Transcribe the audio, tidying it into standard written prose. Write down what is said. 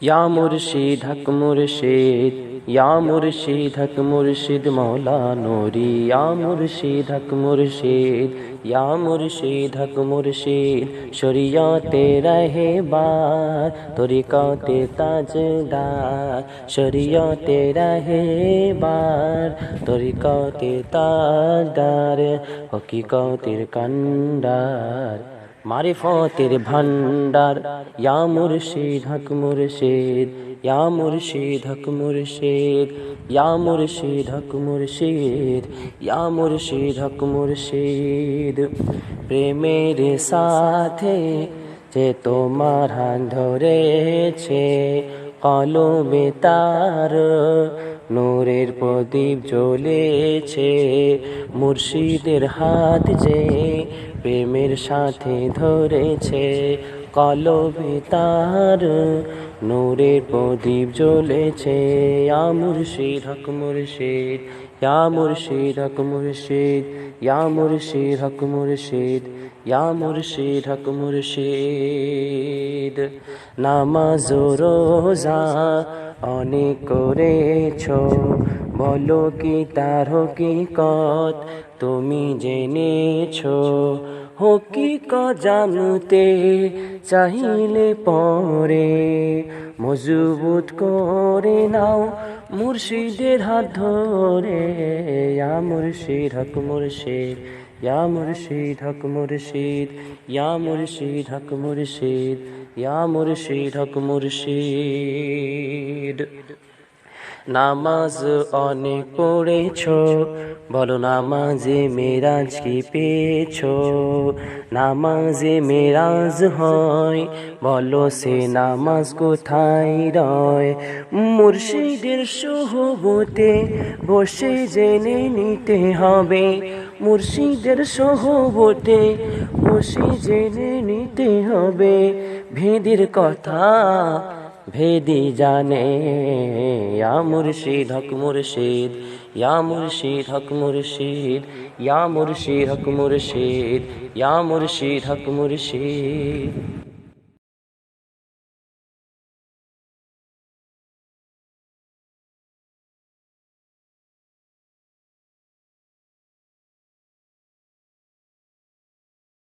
या मुर्शिद हक मुर्शिद, या मुर्शिद हक मुर्शिद मौला नूरी, या मुर्शिद हक मुर्शिद, या मुर्शिद हक मुर्शिद शरीयते रहबार तरीक़ते ताजदार, शरीयते रहबार तरीक़ते ताजदार हकीकतेर कांडार मारिफतेर भांडार। या मुर्शिद हक मुर्शिद, या मुर्शिद हक मुर्शिद, या मुर्शिद हक मुर्शिद, या मुर्शिद हक मुर्शिद प्रेमेर साथे जे तोमार हाथ धरेछे कलबे तार नूरेर प्रदीप জ্বলেছে मुर्शिदेर हाथ जे प्रेमेर साथे धरेছে कलबे तार नूरेर प्रदीप জ্বলেছে। या मुर्शिद हक मुर्शिद, या मुर्शिद हक मुर्शिद, या मुर्शिद हक मुर्शिद, या मुर्शिद हक मुर्शिद नामाज रोजा अनेक करेছো বলো কি তার হকিকত তুমি জেনেছো। হকিকত জানতে চাইলে পরে মজবুত করে নাও মুর্শিদের হাত ধরে। ইয়া মুর্শিদ হক মুর্শিদ, ইয়া মুর্শিদ হক মুর্শিদ, ইয়া মুর্শিদ হক মুর্শিদ, ইয়া মুর্শিদ হক মুর্শিদ নামাজ অনেক পড়েছো বলো নামাজে মেরাজ কি পেয়েছো। নামাজে মেরাজ হয় বলো সে নামাজ কোথায় রয়। মুর্শিদের সোহবতে বসে জেনে নিতে হবে, মুর্শিদের সোহবতে বসে জেনে নিতে হবে। ভেদের কথা भेदी जाने। या मुर्शिद हक मुर्शिद, या मुर्शिद हक मुर्शिद, या मुर्शिद हक मुर्शिद, या मुर्शिद हक मुर्शिद।